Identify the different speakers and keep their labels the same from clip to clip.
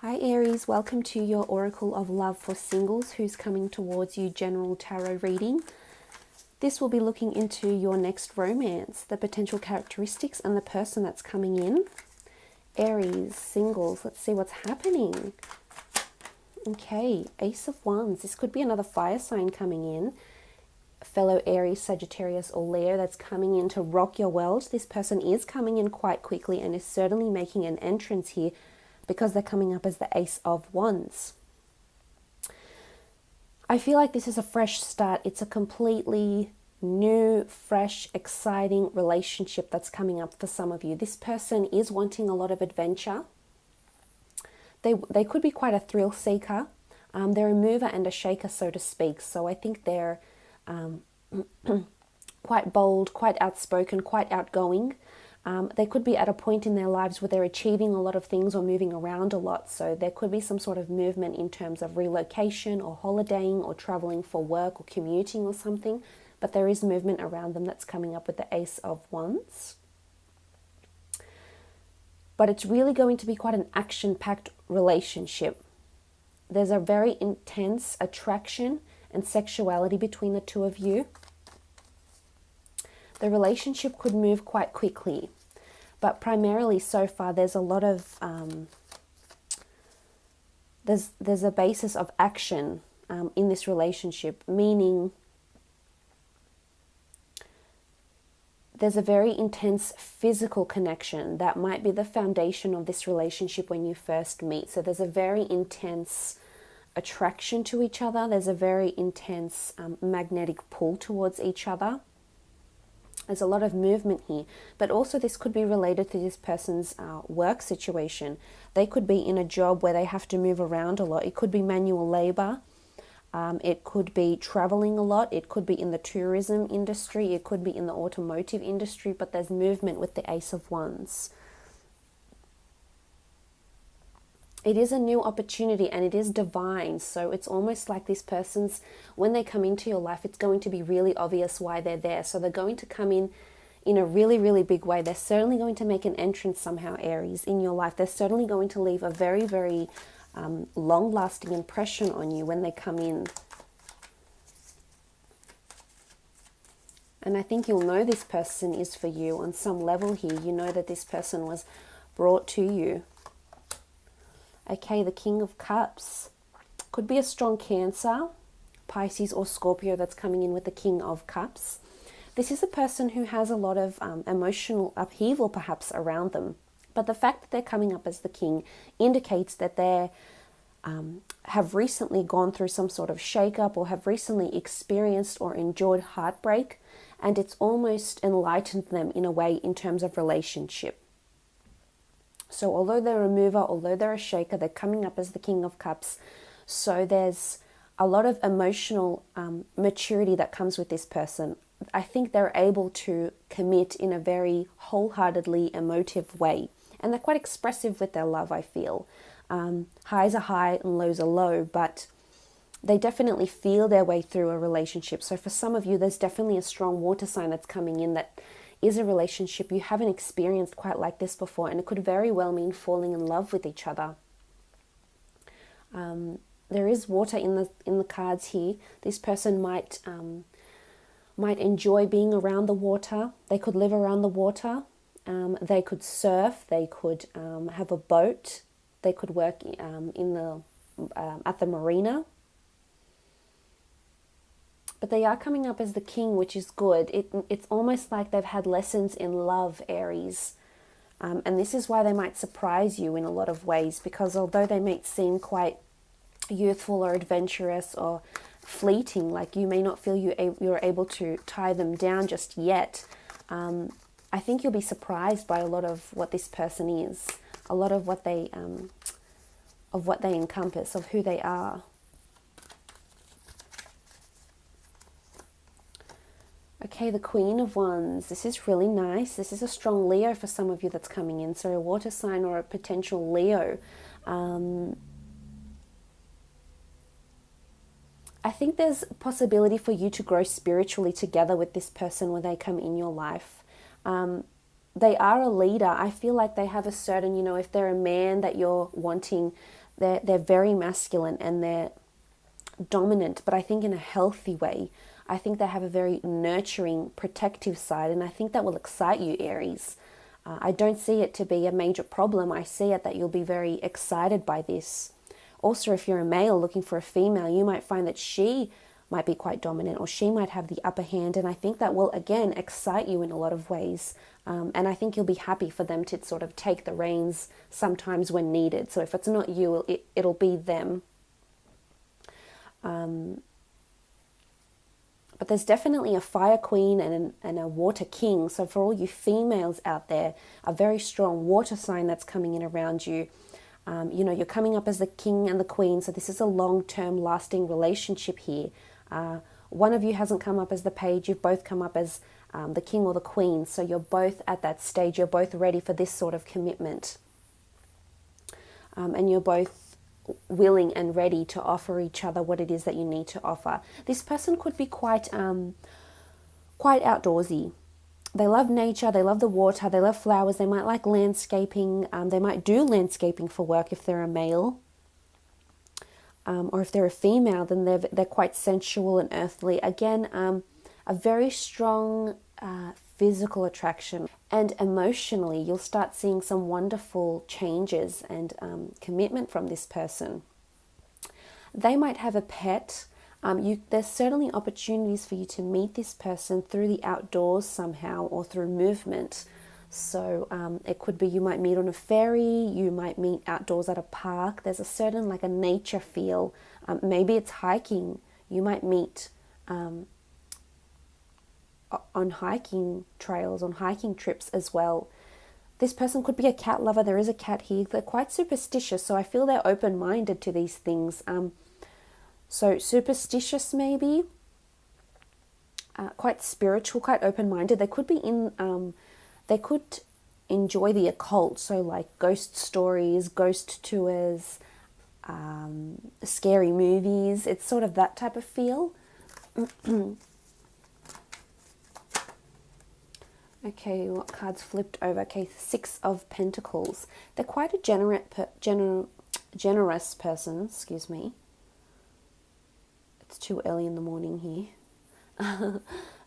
Speaker 1: Hi Aries, welcome to your Oracle of Love for Singles who's coming towards you general tarot reading. This will be looking into your next romance, the potential characteristics and the person that's coming in. Aries, singles, let's see what's happening. Okay, Ace of Wands. This could be another fire sign coming in. Fellow Aries, Sagittarius or Leo that's coming in to rock your world. This person is coming in quite quickly and is certainly making an entrance here because they're coming up as the Ace of Wands. I feel like this is a fresh start. It's a completely new, fresh, exciting relationship that's coming up for some of you. This person is wanting a lot of adventure. They could be quite a thrill seeker. They're a mover and a shaker, so to speak. So I think they're quite bold, quite outspoken, quite outgoing. They could be at a point in their lives where they're achieving a lot of things or moving around a lot. So there could be some sort of movement in terms of relocation or holidaying or traveling for work or commuting or something. But there is movement around them that's coming up with the Ace of Wands. But it's really going to be quite an action-packed relationship. There's a very intense attraction and sexuality between the two of you. The relationship could move quite quickly, but primarily so far there's a lot of there's a basis of action in this relationship, meaning there's a very intense physical connection that might be the foundation of this relationship when you first meet. So there's a very intense attraction to each other. There's a very intense magnetic pull towards each other. There's a lot of movement here, but also this could be related to this person's work situation. They could be in a job where they have to move around a lot. It could be manual labor. It could be traveling a lot. It could be in the tourism industry. It could be in the automotive industry, but there's movement with the Ace of Wands. It is a new opportunity and it is divine. So it's almost like this person's, when they come into your life, it's going to be really obvious why they're there. So they're going to come in a really, really big way. They're certainly going to make an entrance somehow, Aries, in your life. They're certainly going to leave a very, very long-lasting impression on you when they come in. And I think you'll know this person is for you on some level here. You know that this person was brought to you. Okay, the King of Cups. Could be a strong Cancer, Pisces or Scorpio that's coming in with the King of Cups. This is a person who has a lot of emotional upheaval perhaps around them. But the fact that they're coming up as the King indicates that they have recently gone through some sort of shakeup or have recently experienced or endured heartbreak. And it's almost enlightened them in a way in terms of relationship. So although they're a mover, although they're a shaker, they're coming up as the King of Cups. So there's a lot of emotional maturity that comes with this person. I think they're able to commit in a very wholeheartedly emotive way. And they're quite expressive with their love, I feel. Highs are high and lows are low, but they definitely feel their way through a relationship. So for some of you, there's definitely a strong water sign that's coming in that is a relationship you haven't experienced quite like this before, and it could very well mean falling in love with each other. There is water in the cards here. This person might enjoy being around the water. They could live around the water. They could surf. They could have a boat. They could work at the marina. But they are coming up as the King, which is good. It's almost like they've had lessons in love, Aries. And this is why they might surprise you in a lot of ways, because although they might seem quite youthful or adventurous or fleeting, like you may not feel you're able to tie them down just yet, I think you'll be surprised by a lot of what this person is, a lot of what they encompass, of who they are. Okay, the Queen of Wands. This is really nice. This is a strong Leo for some of you that's coming in. So a water sign or a potential Leo. I think there's a possibility for you to grow spiritually together with this person when they come in your life. They are a leader. I feel like they have a certain, if they're a man that you're wanting, they're very masculine and they're dominant, but I think in a healthy way. I think they have a very nurturing, protective side, and I think that will excite you, Aries. I don't see it to be a major problem. I see it that you'll be very excited by this. Also, if you're a male looking for a female, you might find that she might be quite dominant, or she might have the upper hand, and I think that will, again, excite you in a lot of ways. And I think you'll be happy for them to sort of take the reins sometimes when needed. So if it's not you, it'll be them. But there's definitely a fire queen and a water king. So for all you females out there, a very strong water sign that's coming in around you. You know, you're coming up as the king and the queen. So this is a long-term lasting relationship here. One of you hasn't come up as the page. You've both come up as the king or the queen. So you're both at that stage. You're both ready for this sort of commitment. And you're both willing and ready to offer each other what it is that you need to offer. This person could be quite outdoorsy. They love nature, they love the water, they love flowers, they might like landscaping, they might do landscaping for work if they're a male. Or if they're a female, then they're quite sensual and earthly. Again, a very strong physical attraction. And emotionally, you'll start seeing some wonderful changes and commitment from this person. They might have a pet. There's certainly opportunities for you to meet this person through the outdoors somehow, or through movement. So it could be you might meet on a ferry, you might meet outdoors at a park. There's a certain like a nature feel. Maybe it's hiking. You might meet on hiking trails, on hiking trips as well. This person could be a cat lover. There is a cat here. They're quite superstitious, so I feel they're open-minded to these things. So superstitious maybe, quite spiritual, quite open-minded. They could be they could enjoy the occult, so like ghost stories, ghost tours, scary movies. It's sort of that type of feel. Okay, what cards flipped over? Okay, Six of Pentacles. They're quite a generous person, excuse me. It's too early in the morning here.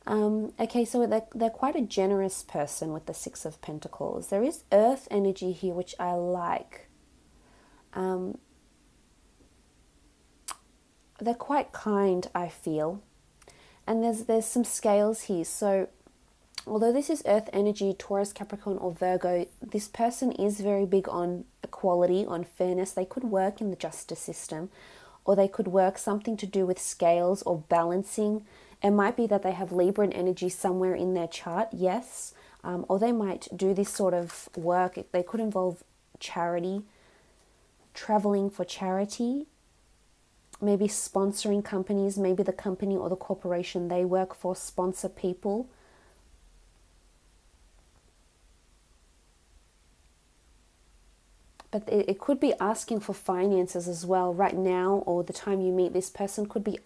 Speaker 1: Okay, so they're quite a generous person with the Six of Pentacles. There is earth energy here, which I like. They're quite kind, I feel. And there's some scales here, so although this is earth energy, Taurus, Capricorn or Virgo, this person is very big on equality, on fairness. They could work in the justice system, or they could work something to do with scales or balancing. It might be that they have Libran energy somewhere in their chart, yes. Or they might do this sort of work. They could involve charity, traveling for charity, maybe sponsoring companies. Maybe the company or the corporation they work for sponsor people. But it could be asking for finances as well. Right now, or the time you meet this person, could be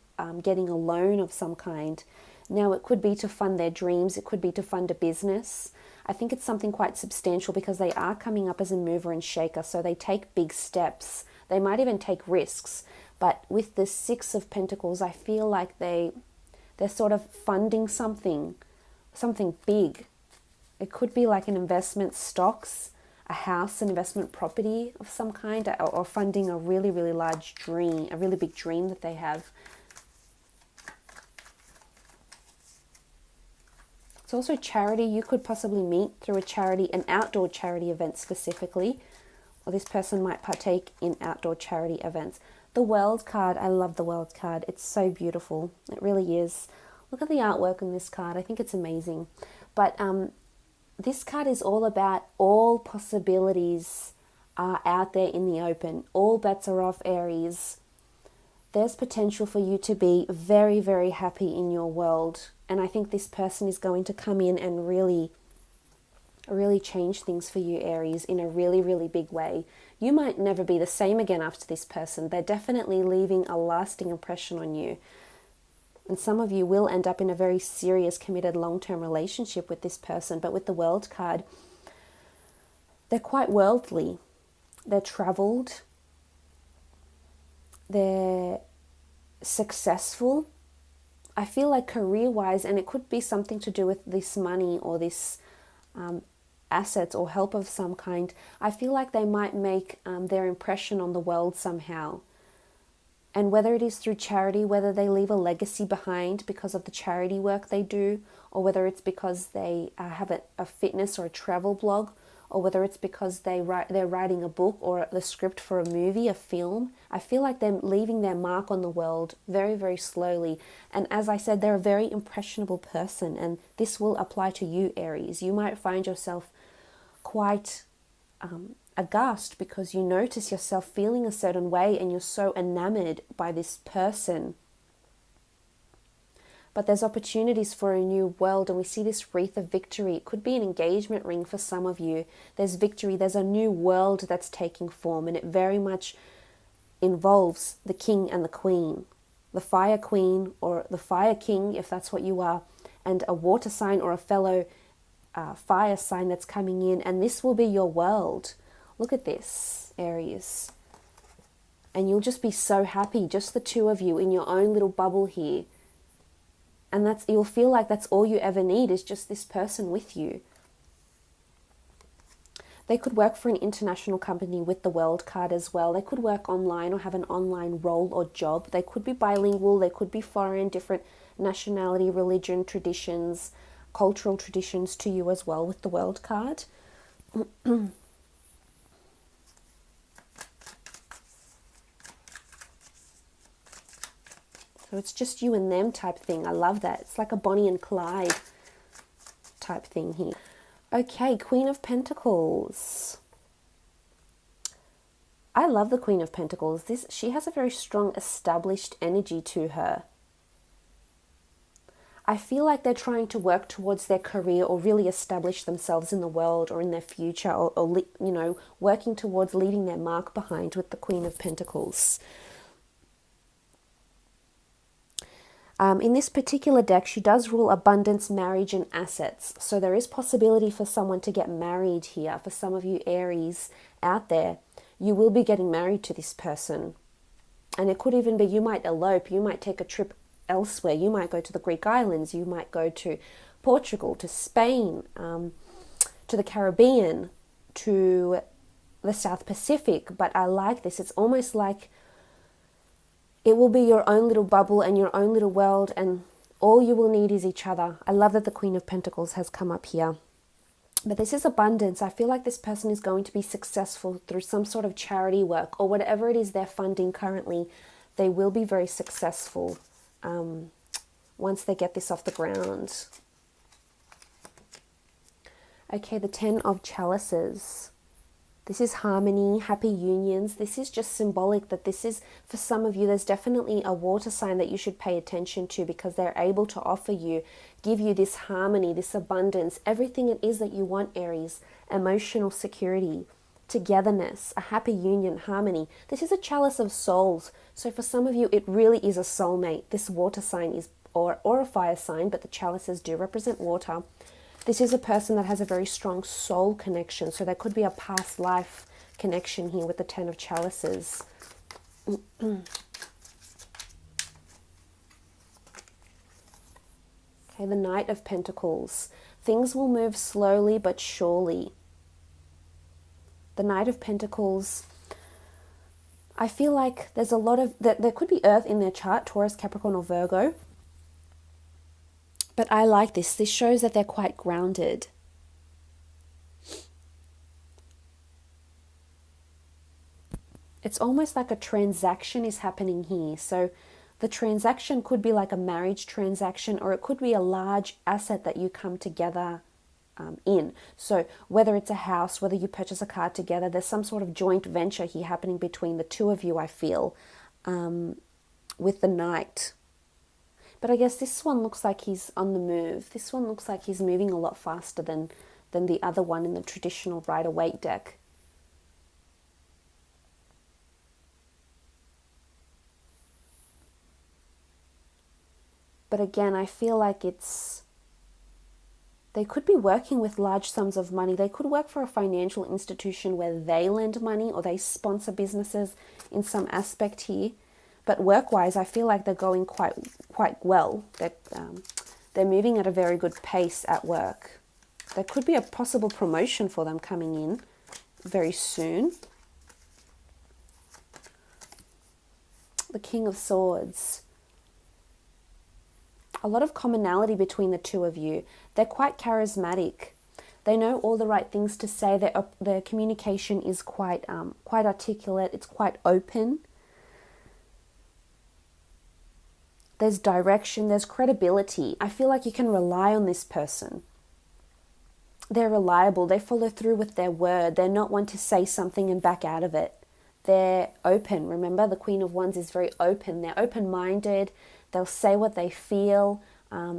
Speaker 1: getting a loan of some kind. Now, it could be to fund their dreams. It could be to fund a business. I think it's something quite substantial because they are coming up as a mover and shaker. So they take big steps. They might even take risks. But with the Six of Pentacles, I feel like they're sort of funding something big. It could be like an investment, stocks, a house, an investment property of some kind, or funding a really, really large dream, a really big dream that they have. It's also charity. You could possibly meet through a charity, an outdoor charity event specifically, or this person might partake in outdoor charity events. The World card, I love the World card. It's so beautiful. It really is. Look at the artwork on this card. I think it's amazing. But this card is all about all possibilities are out there in the open. All bets are off, Aries. There's potential for you to be very, very happy in your world. And I think this person is going to come in and really change things for you, Aries, in a really, really big way. You might never be the same again after this person. They're definitely leaving a lasting impression on you. And some of you will end up in a very serious, committed, long-term relationship with this person. But with the World card, they're quite worldly. They're traveled. they're successful. I feel like career-wise, and it could be something to do with this money or this assets or help of some kind. I feel like they might make their impression on the world somehow. And whether it is through charity, whether they leave a legacy behind because of the charity work they do, or whether it's because they have a fitness or a travel blog, or whether it's because they're writing a book or the script for a movie, a film. I feel like they're leaving their mark on the world very, very slowly. And as I said, they're a very impressionable person, and this will apply to you, Aries. You might find yourself quite aghast because you notice yourself feeling a certain way and you're so enamored by this person. But there's opportunities for a new world, and we see this wreath of victory. It could be an engagement ring for some of you. There's victory. There's a new world that's taking form, and it very much involves the king and the queen, the fire queen or the fire king, if that's what you are, and a water sign or a fellow fire sign that's coming in, and this will be your world. Look at this, Aries. And you'll just be so happy, just the two of you in your own little bubble here. And you'll feel like that's all you ever need, is just this person with you. They could work for an international company with the World card as well. They could work online or have an online role or job. They could be bilingual. They could be foreign, different nationality, religion, traditions, cultural traditions to you as well with the World card. So it's just you and them type thing. I love that. It's like a Bonnie and Clyde type thing here. Okay, Queen of Pentacles. I love the Queen of Pentacles. She has a very strong established energy to her. I feel like they're trying to work towards their career or really establish themselves in the world or in their future, or you know, working towards leaving their mark behind with the Queen of Pentacles. In this particular deck, she does rule abundance, marriage, and assets. So there is possibility for someone to get married here. For some of you Aries out there, you will be getting married to this person. And it could even be you might elope, you might take a trip elsewhere. You might go to the Greek islands, you might go to Portugal, to Spain, to the Caribbean, to the South Pacific. But I like this. It's almost like it will be your own little bubble and your own little world, and all you will need is each other. I love that the Queen of Pentacles has come up here. But this is abundance. I feel like this person is going to be successful through some sort of charity work or whatever it is they're funding currently. They will be very successful once they get this off the ground. Okay, the 10 of Chalices. This is harmony, happy unions. This is just symbolic that this is, for some of you, there's definitely a water sign that you should pay attention to, because they're able to offer you, give you this harmony, this abundance, everything it is that you want, Aries. Emotional security, togetherness, a happy union, harmony. This is a chalice of souls. So for some of you, it really is a soulmate. This water sign is, or a fire sign, but the chalices do represent water. This is a person that has a very strong soul connection. So there could be a past life connection here with the 10 of Chalices. Okay, the Knight of Pentacles. Things will move slowly but surely. The Knight of Pentacles, I feel like there's a lot of, there could be Earth in their chart, Taurus, Capricorn, or Virgo. But I like this. This shows that they're quite grounded. It's almost like a transaction is happening here. So the transaction could be like a marriage transaction, or it could be a large asset that you come together in. So whether it's a house, whether you purchase a car together, there's some sort of joint venture here happening between the two of you, I feel, with the Knight. But I guess this one looks like he's on the move. This one looks like he's moving a lot faster than the other one in the traditional Rider-Waite deck. But again, I feel like they could be working with large sums of money. They could work for a financial institution where they lend money or they sponsor businesses in some aspect here. But work-wise, I feel like they're going quite well. They're moving at a very good pace at work. There could be a possible promotion for them coming in very soon. The King of Swords. A lot of commonality between the two of you. They're quite charismatic. They know all the right things to say. Their communication is quite articulate. It's quite open. There's direction. There's credibility. I feel like you can rely on this person. They're reliable. They follow through with their word. They're not one to say something and back out of it. They're open. Remember, the Queen of Wands is very open. They're open-minded. They'll say what they feel.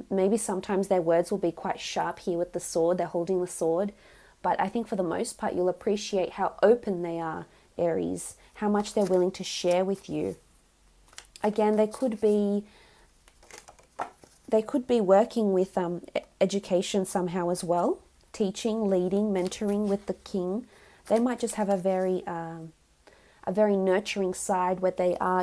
Speaker 1: Maybe sometimes their words will be quite sharp here with the sword. They're holding the sword. But I think for the most part, you'll appreciate how open they are, Aries, how much they're willing to share with you. Again, they could be working with education somehow as well, teaching, leading, mentoring with the king. They might just have a very nurturing side where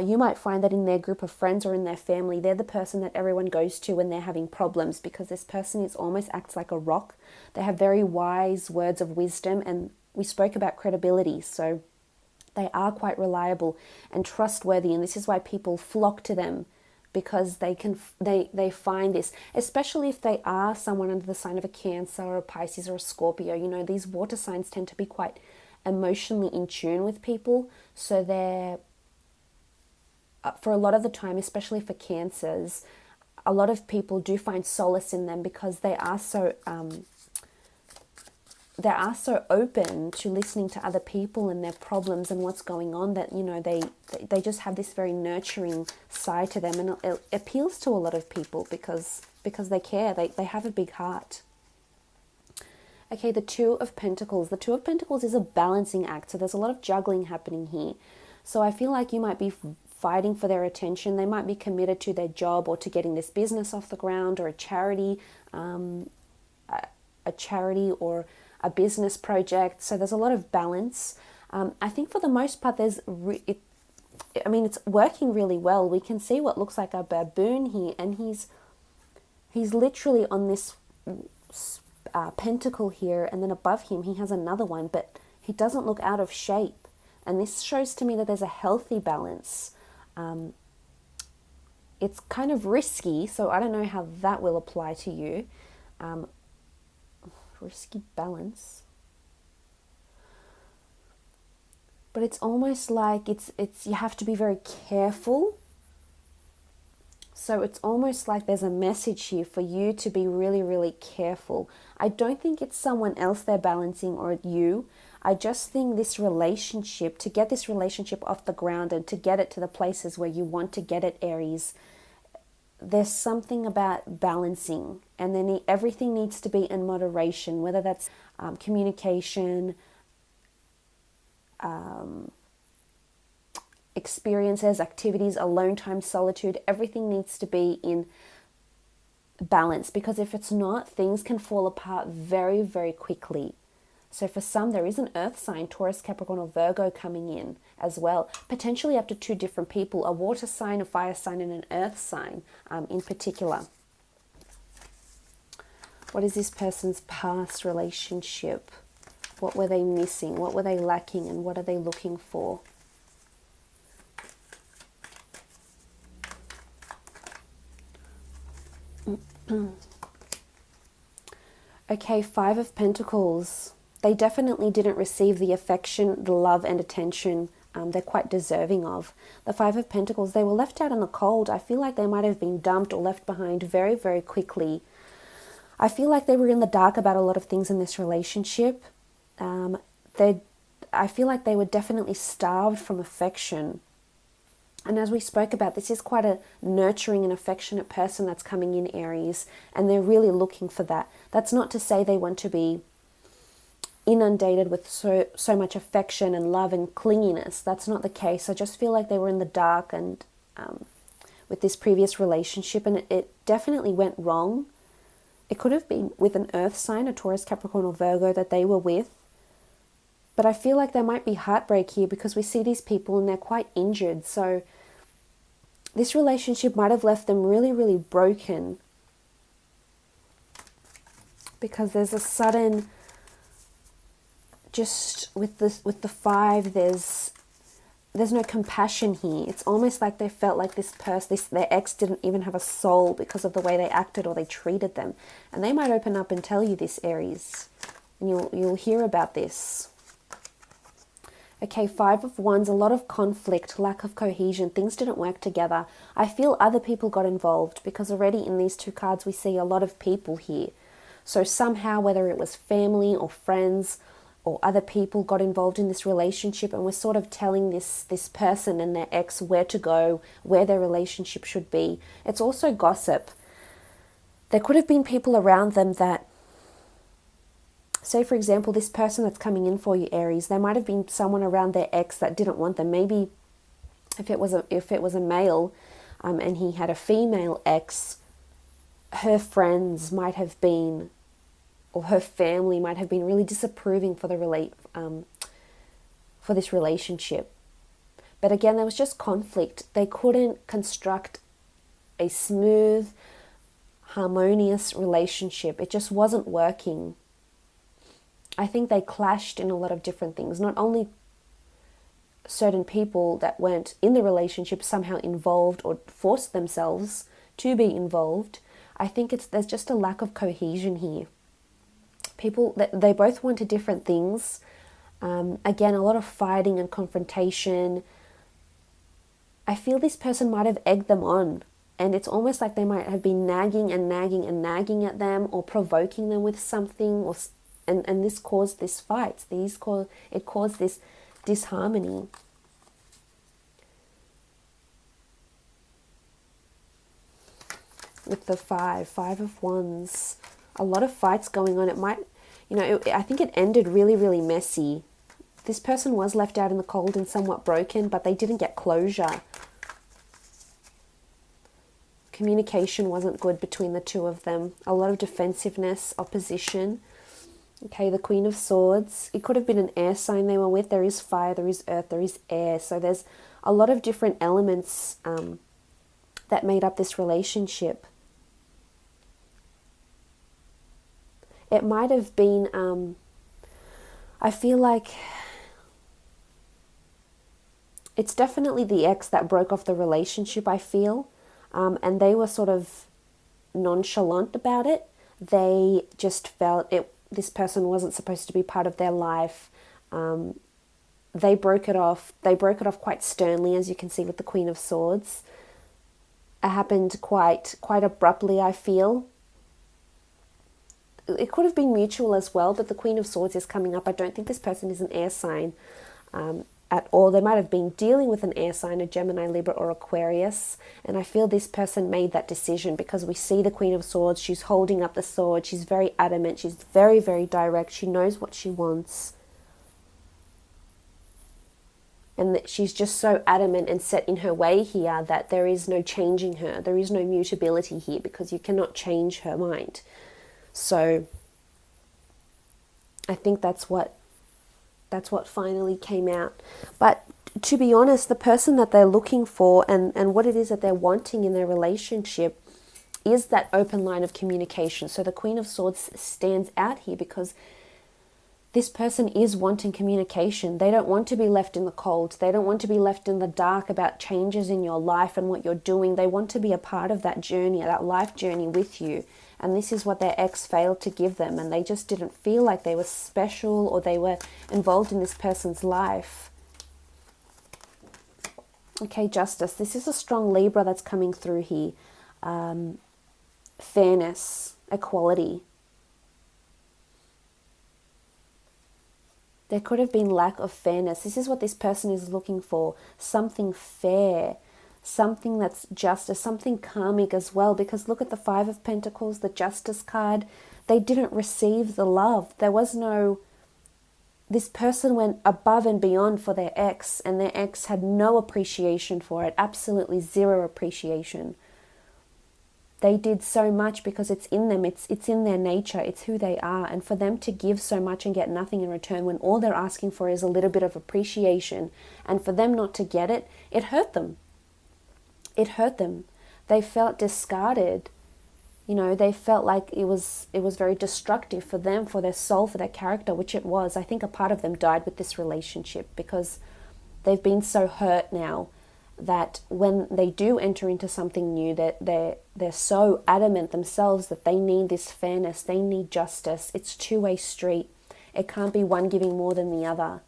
Speaker 1: you might find that in their group of friends or in their family, they're the person that everyone goes to when they're having problems, because this person almost acts like a rock. They have very wise words of wisdom, and we spoke about credibility, so they are quite reliable and trustworthy, and this is why people flock to them, because they find this, especially if they are someone under the sign of a Cancer or a Pisces or a Scorpio. You know, these water signs tend to be quite emotionally in tune with people, so they're, for a lot of the time, especially for Cancers, a lot of people do find solace in them because they are so open to listening to other people and their problems and what's going on, that, you know, they just have this very nurturing side to them, and it appeals to a lot of people because they care. They have a big heart. Okay, the Two of Pentacles. The Two of Pentacles is a balancing act, so there's a lot of juggling happening here. So I feel like you might be fighting for their attention. They might be committed to their job or to getting this business off the ground, or a charity or a business project. So there's a lot of balance. I think for the most part, it's working really well. We can see what looks like a baboon here, and he's literally on this pentacle here, and then above him he has another one, but he doesn't look out of shape, and this shows to me that there's a healthy balance. It's kind of risky, so I don't know how that will apply to you. Risky balance, but it's almost like it's you have to be very careful. So it's almost like there's a message here for you to be really, really careful. I don't think it's someone else they're balancing or you. I just think this relationship, to get this relationship off the ground and to get it to the places where you want to get it, Aries, there's something about balancing, and then everything needs to be in moderation, whether that's communication, experiences, activities, alone time, solitude. Everything needs to be in balance, because if it's not, things can fall apart very, very quickly. So for some, there is an earth sign, Taurus, Capricorn, or Virgo coming in as well, potentially up to 2 different people, a water sign, a fire sign, and an earth sign in particular. What is this person's past relationship? What were they missing? What were they lacking? And what are they looking for? Okay, Five of Pentacles. They definitely didn't receive the affection, the love and attention they're quite deserving of. The Five of Pentacles, they were left out in the cold. I feel like they might have been dumped or left behind very, very quickly. I feel like they were in the dark about a lot of things in this relationship. I feel like they were definitely starved from affection. And as we spoke about, this is quite a nurturing and affectionate person that's coming in, Aries, and they're really looking for that. That's not to say they want to be inundated with so much affection and love and clinginess. That's not the case. I just feel like they were in the dark and with this previous relationship, and it definitely went wrong. It could have been with an earth sign, a Taurus, Capricorn, or Virgo that they were with. But I feel like there might be heartbreak here, because we see these people and they're quite injured. So This relationship might have left them really, really broken, because there's a sudden, just with the 5, there's no compassion here. It's almost like they felt like this person, their ex, didn't even have a soul because of the way they acted or they treated them. And they might open up and tell you this, Aries, and you'll hear about this. Okay, 5 of Wands, a lot of conflict, lack of cohesion, things didn't work together. I feel other people got involved, because already in these 2 cards we see a lot of people here. So somehow, whether it was family or friends or other people, got involved in this relationship, and we're sort of telling this person and their ex where to go, where their relationship should be. It's also gossip. There could have been people around them that, say for example, this person that's coming in for you, Aries, there might have been someone around their ex that didn't want them. Maybe if it was a male, and he had a female ex, her friends might have been, or her family might have been, really disapproving for this relationship. But again, there was just conflict. They couldn't construct a smooth, harmonious relationship. It just wasn't working. I think they clashed in a lot of different things. Not only certain people that weren't in the relationship somehow involved or forced themselves to be involved. I think there's just a lack of cohesion here. People, they both wanted different things. Again, a lot of fighting and confrontation. I feel this person might have egged them on, and it's almost like they might have been nagging and nagging and nagging at them, or provoking them with something, and this caused this fight. It caused this disharmony. With the 5 of Wands, a lot of fights going on. It might, I think it ended really, really messy. This person was left out in the cold and somewhat broken, but they didn't get closure. Communication wasn't good between the 2 of them. A lot of defensiveness, opposition. Okay, the Queen of Swords. It could have been an air sign they were with. There is fire, there is earth, there is air. So there's a lot of different elements that made up this relationship. It might have been, I feel like it's definitely the ex that broke off the relationship, I feel. And they were sort of nonchalant about it. They just felt this person wasn't supposed to be part of their life. They broke it off. They broke it off quite sternly, as you can see with the Queen of Swords. It happened quite abruptly, I feel. It could have been mutual as well, but the Queen of Swords is coming up. I don't think this person is an air sign at all. They might have been dealing with an air sign, a Gemini, Libra, or Aquarius, and I feel this person made that decision, because we see the Queen of Swords. She's holding up the sword. She's very adamant. She's very, very direct. She knows what she wants. And that she's just so adamant and set in her way here that there is no changing her. There is no mutability here, because you cannot change her mind. So I think that's what finally came out. But to be honest, the person that they're looking for and what it is that they're wanting in their relationship is that open line of communication. So the Queen of Swords stands out here, because this person is wanting communication. They don't want to be left in the cold. They don't want to be left in the dark about changes in your life and what you're doing. They want to be a part of that journey, that life journey with you. And this is what their ex failed to give them. And they just didn't feel like they were special, or they were involved in this person's life. Okay, Justice. This is a strong Libra that's coming through here. Fairness, equality. There could have been lack of fairness. This is what this person is looking for. Something fair. Something that's justice. Something karmic as well. Because look at the 5 of Pentacles, the Justice card. They didn't receive the love. There was no... This person went above and beyond for their ex. And their ex had no appreciation for it. Absolutely zero appreciation. They did so much because it's in them, it's in their nature, it's who they are. And for them to give so much and get nothing in return when all they're asking for is a little bit of appreciation, and for them not to get it, it hurt them. it hurt them. They felt discarded. You know, they felt like it was very destructive for them, for their soul, for their character, which it was. I think a part of them died with this relationship because they've been so hurt now that when they do enter into something new, that they're so adamant themselves that they need this fairness, they need justice. It's two-way street. It can't be one giving more than the other.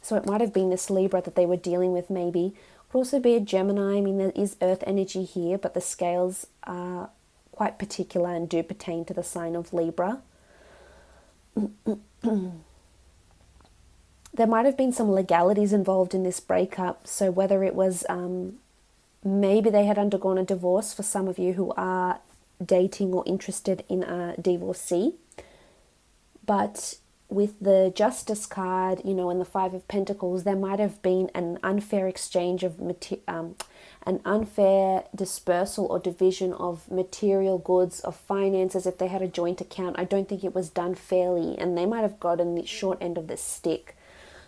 Speaker 1: So it might have been this Libra that they were dealing with, maybe. Could also be a Gemini. I mean, there is earth energy here, but the scales are quite particular and do pertain to the sign of Libra. There might have been some legalities involved in this breakup. So whether it was maybe they had undergone a divorce, for some of you who are dating or interested in a divorcee. But with the Justice card, you know, and the Five of Pentacles, there might have been an unfair exchange of an unfair dispersal or division of material goods, of finances. If they had a joint account, I don't think it was done fairly, and they might have gotten the short end of the stick.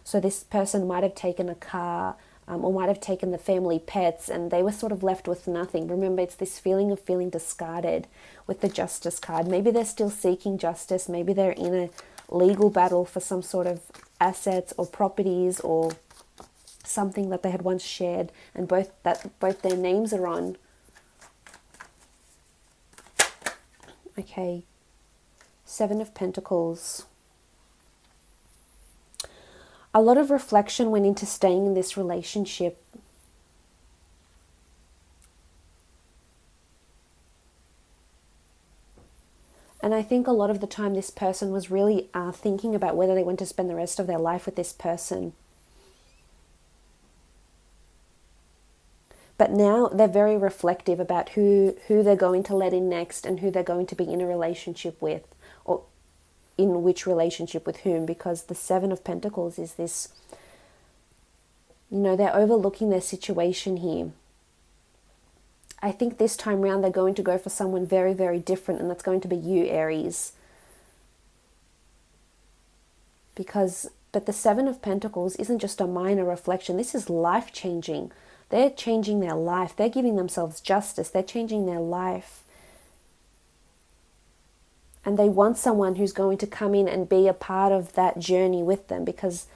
Speaker 1: So this person might have taken a car, or might have taken the family pets, and they were sort of left with nothing. Remember, it's this feeling of feeling discarded with the Justice card. Maybe they're still seeking justice. Maybe they're in a legal battle for some sort of assets or properties or something that they had once shared, and both their names are on. Okay, Seven of Pentacles. A lot of reflection went into staying in this relationship. And I think a lot of the time this person was really thinking about whether they want to spend the rest of their life with this person. But now they're very reflective about who they're going to let in next and who they're going to be in a relationship with, or in which relationship with whom, because the Seven of Pentacles is this, you know, they're overlooking their situation here. I think this time round they're going to go for someone very, very different, and that's going to be you, Aries. But the Seven of Pentacles isn't just a minor reflection. This is life-changing. They're changing their life. They're giving themselves justice. They're changing their life. And they want someone who's going to come in and be a part of that journey with them, because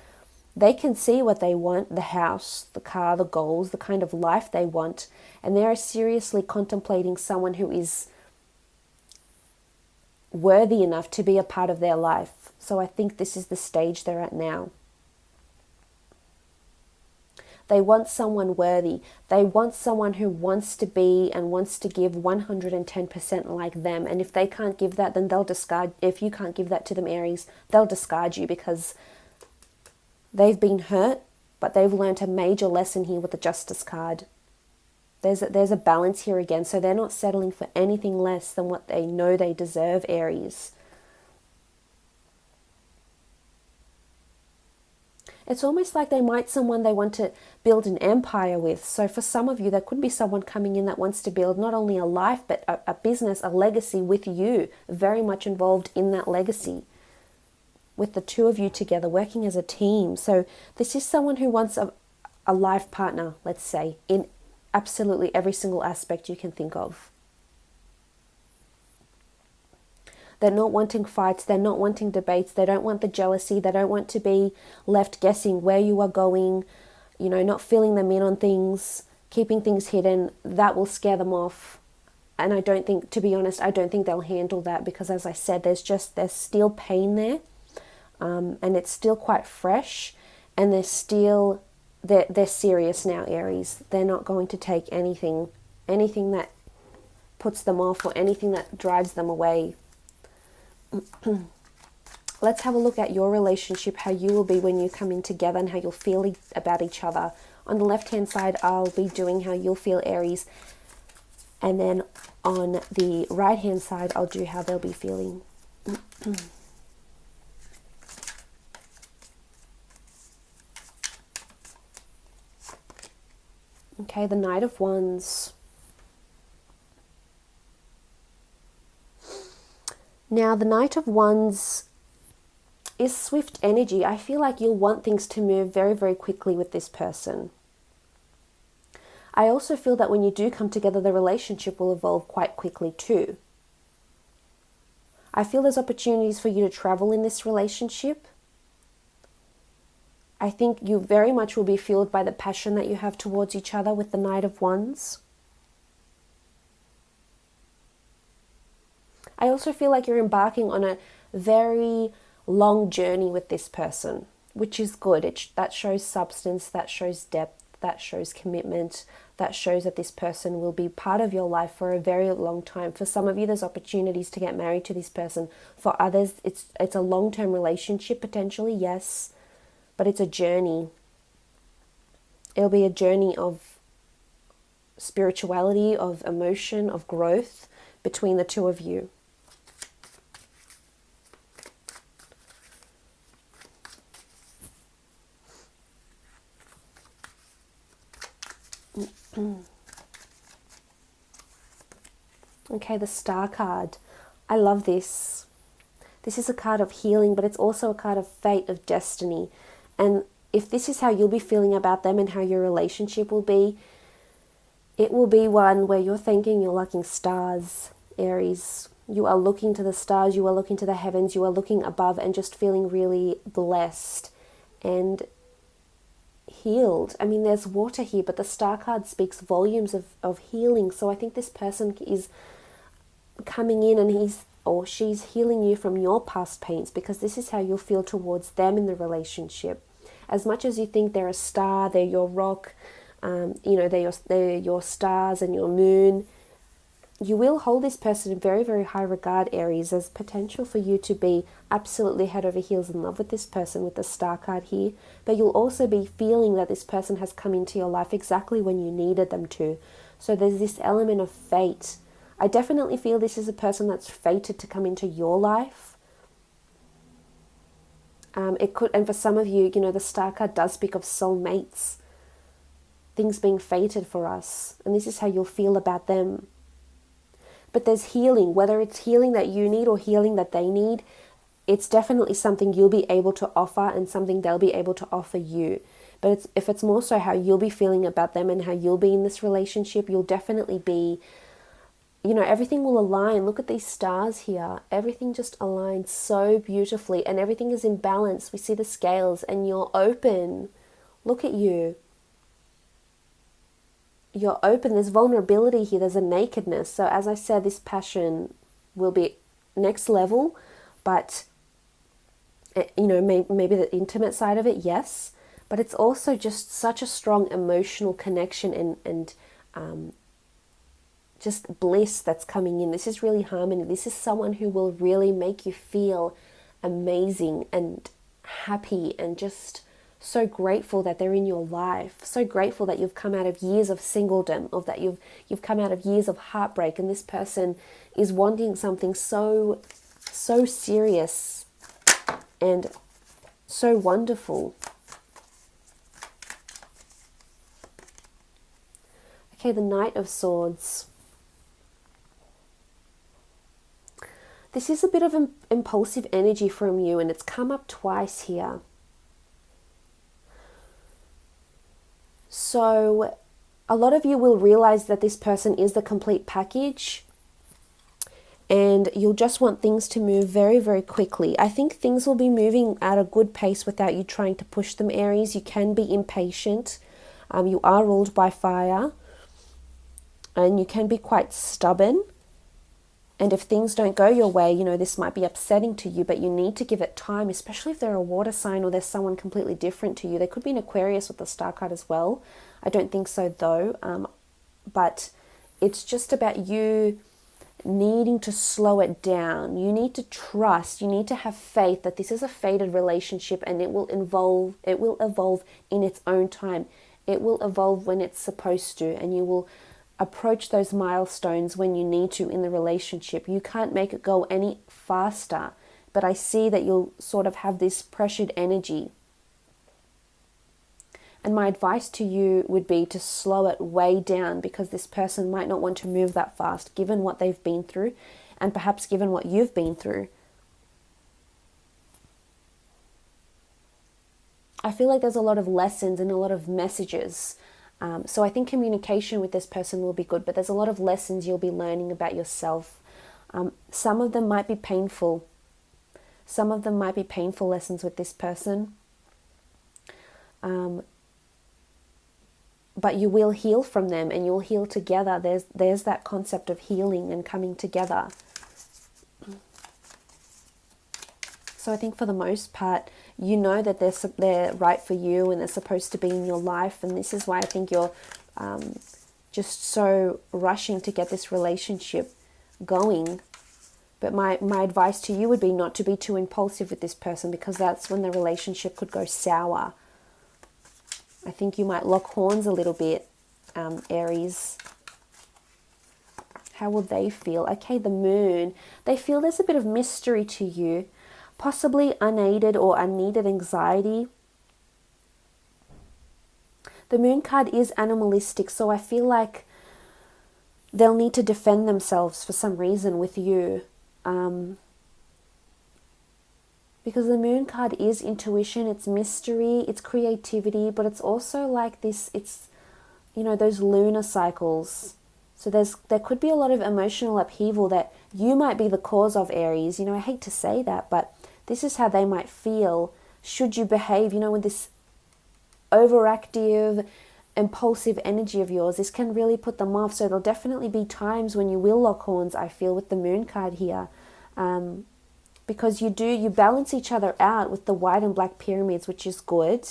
Speaker 1: they can see what they want, the house, the car, the goals, the kind of life they want. And they're seriously contemplating someone who is worthy enough to be a part of their life. So I think this is the stage they're at now. They want someone worthy. They want someone who wants to be and wants to give 110% like them. And if they can't give that, then they'll discard. If you can't give that to them, Aries, they'll discard you, because they've been hurt, but they've learned a major lesson here with the Justice card. There's a balance here again. So they're not settling for anything less than what they know they deserve, Aries. It's almost like they want to build an empire with. So for some of you, there could be someone coming in that wants to build not only a life, but a business, a legacy with you, very much involved in that legacy, with the two of you together, working as a team. So this is someone who wants a life partner, let's say, in absolutely every single aspect you can think of. They're not wanting fights. They're not wanting debates. They don't want the jealousy. They don't want to be left guessing where you are going, you know, not filling them in on things, keeping things hidden. That will scare them off. And I don't think, to be honest, I don't think they'll handle that, because as I said, there's still pain there. And it's still quite fresh, and they're serious now, Aries. They're not going to take anything that puts them off or anything that drives them away. Let's have a look at your relationship, how you will be when you come in together and how you'll feel about each other. On the left-hand side, I'll be doing how you'll feel, Aries. And then on the right-hand side, I'll do how they'll be feeling. Okay, the Knight of Wands. Now, the Knight of Wands is swift energy. I feel like you'll want things to move very, very quickly with this person. I also feel that when you do come together, the relationship will evolve quite quickly too. I feel there's opportunities for you to travel in this relationship. I think you very much will be fueled by the passion that you have towards each other with the Knight of Wands. I also feel like you're embarking on a very long journey with this person, which is good. That shows substance, that shows depth, that shows commitment, that shows that this person will be part of your life for a very long time. For some of you, there's opportunities to get married to this person. For others, it's a long-term relationship potentially, yes, but it's a journey. It'll be a journey of spirituality, of emotion, of growth between the two of you. Okay, the Star card. I love this. This is a card of healing, but it's also a card of fate, of destiny. And if this is how you'll be feeling about them and how your relationship will be, it will be one where you're thanking your lucky stars, Aries. You are looking to the stars, you are looking to the heavens, you are looking above and just feeling really blessed and healed. I mean, there's water here, but the Star card speaks volumes of healing. So I think this person is coming in and he's or she's healing you from your past pains, because this is how you'll feel towards them in the relationship. As much as you think they're a star, they're your rock, they're your stars and your moon, you will hold this person in very, very high regard, Aries. There's potential for you to be absolutely head over heels in love with this person with the Star card here, but you'll also be feeling that this person has come into your life exactly when you needed them to. So there's this element of fate. I definitely feel this is a person that's fated to come into your life. It could, and for some of you, the Star card does speak of soulmates, things being fated for us, and this is how you'll feel about them. But there's healing, whether it's healing that you need or healing that they need, it's definitely something you'll be able to offer and something they'll be able to offer you. But if it's more so how you'll be feeling about them and how you'll be in this relationship, you'll definitely be, everything will align. Look at these stars here. Everything just aligns so beautifully and everything is in balance. We see the scales and you're open. Look at you. You're open. There's vulnerability here. There's a nakedness. So as I said, this passion will be next level, but maybe the intimate side of it, yes, but it's also just such a strong emotional connection and just bliss that's coming in. This is really harmony. This is someone who will really make you feel amazing and happy and just so grateful that they're in your life, so grateful that you've come out of years of singledom, or that you've come out of years of heartbreak, and this person is wanting something so serious and so wonderful. Okay, the Knight of Swords. This is a bit of an impulsive energy from you, and it's come up twice here. So a lot of you will realize that this person is the complete package, and you'll just want things to move very, very quickly. I think things will be moving at a good pace without you trying to push them, Aries. You can be impatient. You are ruled by fire, and you can be quite stubborn. And if things don't go your way, this might be upsetting to you, but you need to give it time, especially if they're a water sign or there's someone completely different to you. They could be an Aquarius with the Star card as well. I don't think so though. But it's just about you needing to slow it down. You need to trust, you need to have faith that this is a fated relationship, and it will evolve in its own time. It will evolve when it's supposed to, and you will approach those milestones when you need to in the relationship. You can't make it go any faster, but I see that you'll sort of have this pressured energy. And my advice to you would be to slow it way down, because this person might not want to move that fast given what they've been through, and perhaps given what you've been through. I feel like there's a lot of lessons and a lot of messages So I think communication with this person will be good, but there's a lot of lessons you'll be learning about yourself. Some of them might be painful. Some of them might be painful lessons with this person. But you will heal from them, and you'll heal together. There's that concept of healing and coming together. So I think for the most part, you know that they're right for you and they're supposed to be in your life. And this is why I think you're just so rushing to get this relationship going. But my advice to you would be not to be too impulsive with this person, because that's when the relationship could go sour. I think you might lock horns a little bit, Aries. How will they feel? Okay, the moon. They feel there's a bit of mystery to you. Possibly unaided or unneeded anxiety. The moon card is animalistic, so I feel like they'll need to defend themselves for some reason with you. Because the moon card is intuition, it's mystery, it's creativity, but it's also like this, it's, you know, those lunar cycles. So there could be a lot of emotional upheaval that you might be the cause of, Aries. You know, I hate to say that, but this is how they might feel should you behave, you know, with this overactive, impulsive energy of yours. This can really put them off. So there'll definitely be times when you will lock horns, I feel, with the moon card here. Because you balance each other out with the white and black pyramids, which is good.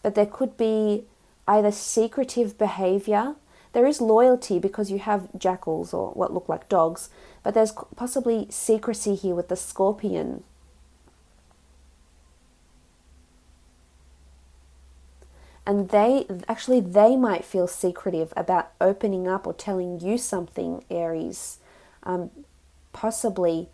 Speaker 1: But there could be either secretive behavior. There is loyalty because you have jackals or what look like dogs, but there's possibly secrecy here with the scorpion. And they might feel secretive about opening up or telling you something, Aries. Possibly.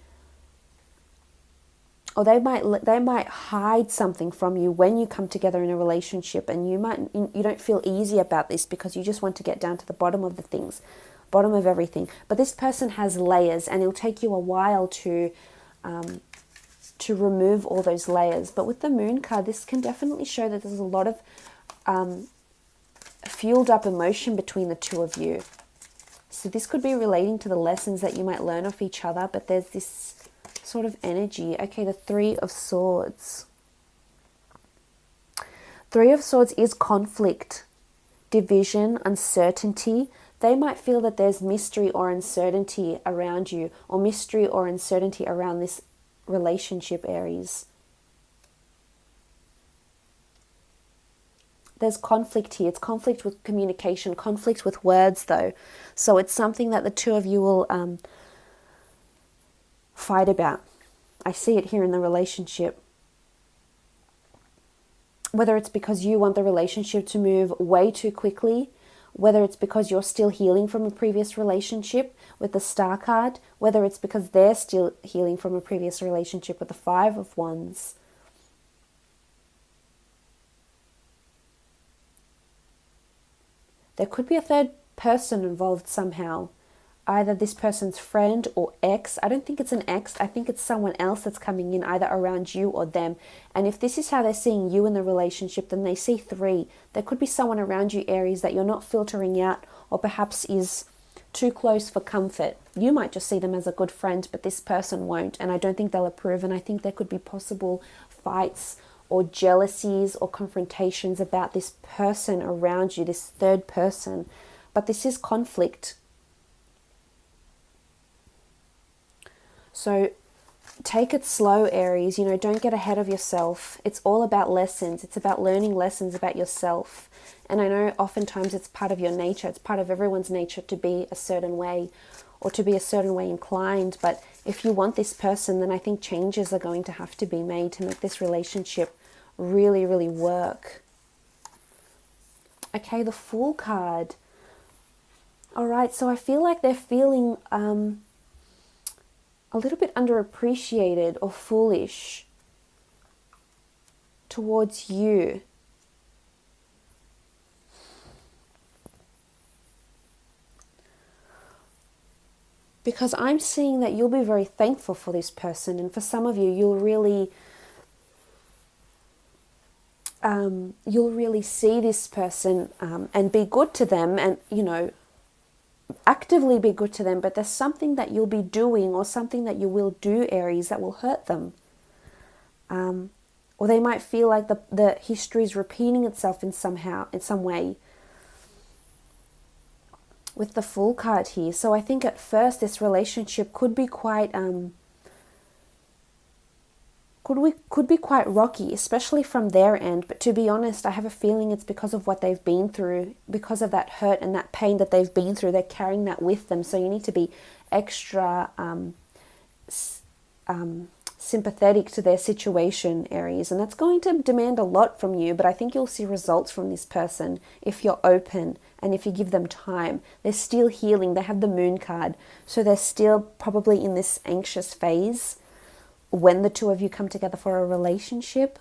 Speaker 1: Or they might hide something from you when you come together in a relationship, and you don't feel easy about this because you just want to get down to the bottom of the things, bottom of everything. But this person has layers, and it'll take you a while to remove all those layers. But with the moon card, this can definitely show that there's a lot of fueled up emotion between the two of you. So this could be relating to the lessons that you might learn off each other, but there's this sort of energy. Okay, the Three of Swords. Three of Swords is conflict, division, uncertainty. They might feel that there's mystery or uncertainty around you, or mystery or uncertainty around this relationship, Aries. There's conflict here. It's conflict with communication, conflict with words though. So it's something that the two of you will fight about. I see it here in the relationship. Whether it's because you want the relationship to move way too quickly, whether it's because you're still healing from a previous relationship with the Star card, whether it's because they're still healing from a previous relationship with the Five of Wands. There could be a third person involved somehow. Either this person's friend or ex. I don't think it's an ex. I think it's someone else that's coming in either around you or them. And if this is how they're seeing you in the relationship, then they see three. There could be someone around you, Aries, that you're not filtering out, or perhaps is too close for comfort. You might just see them as a good friend, but this person won't. And I don't think they'll approve. And I think there could be possible fights or jealousies or confrontations about this person around you, this third person. But this is conflict. So take it slow, Aries. You know, don't get ahead of yourself. It's all about lessons. It's about learning lessons about yourself. And I know oftentimes it's part of your nature. It's part of everyone's nature to be a certain way or to be a certain way inclined. But if you want this person, then I think changes are going to have to be made to make this relationship really, really work. Okay, the Fool card. All right, so I feel like they're feeling a little bit underappreciated or foolish towards you. Because I'm seeing that you'll be very thankful for this person, and for some of you, you'll really you'll really see this person and be good to them, and, you know, actively be good to them, but there's something that you'll be doing or something that you will do, Aries, that will hurt them. Or they might feel like the history is repeating itself in some way. With the Fool card here. So I think at first this relationship could be quite rocky, especially from their end. But to be honest, I have a feeling it's because of what they've been through, because of that hurt and that pain that they've been through. They're carrying that with them. So you need to be extra sympathetic to their situation, Aries. And that's going to demand a lot from you, but I think you'll see results from this person if you're open and if you give them time. They're still healing. They have the Moon card. So they're still probably in this anxious phase when the two of you come together for a relationship.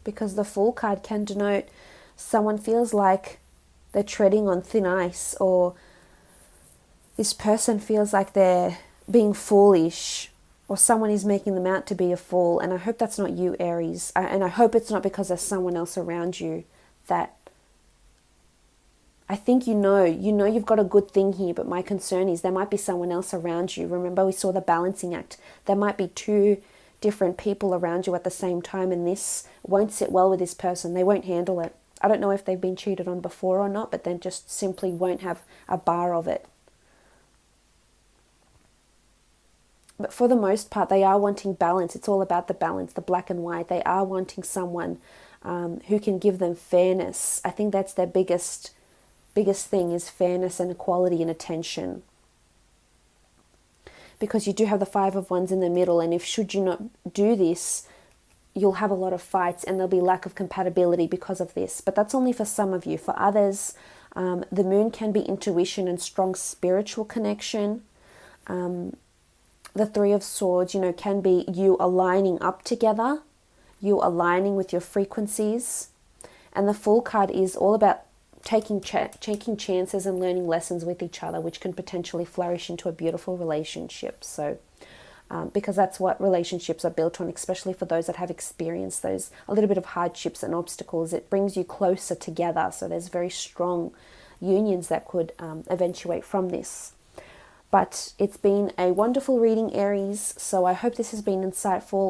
Speaker 1: Because the Fool card can denote someone feels like they're treading on thin ice, or this person feels like they're being foolish, or someone is making them out to be a fool. And I hope that's not you, Aries. And I hope it's not because there's someone else around you that I think you know you've got a good thing here, but my concern is there might be someone else around you. Remember, we saw the balancing act. There might be two different people around you at the same time, and this won't sit well with this person. They won't handle it. I don't know if they've been cheated on before or not, but they just simply won't have a bar of it. But for the most part, they are wanting balance. It's all about the balance, the black and white. They are wanting someone who can give them fairness. I think that's their biggest thing, is fairness and equality and attention. Because you do have the Five of Wands in the middle, and if should you not do this, you'll have a lot of fights and there'll be lack of compatibility because of this. But that's only for some of you. For others, the Moon can be intuition and strong spiritual connection. The Three of Swords, you know, can be you aligning up together, you aligning with your frequencies. And the Fool card is all about taking chances and learning lessons with each other, which can potentially flourish into a beautiful relationship. So because that's what relationships are built on, especially for those that have experienced those a little bit of hardships and obstacles. It brings you closer together. So there's very strong unions that could eventuate from this. But it's been a wonderful reading, Aries. So I hope this has been insightful.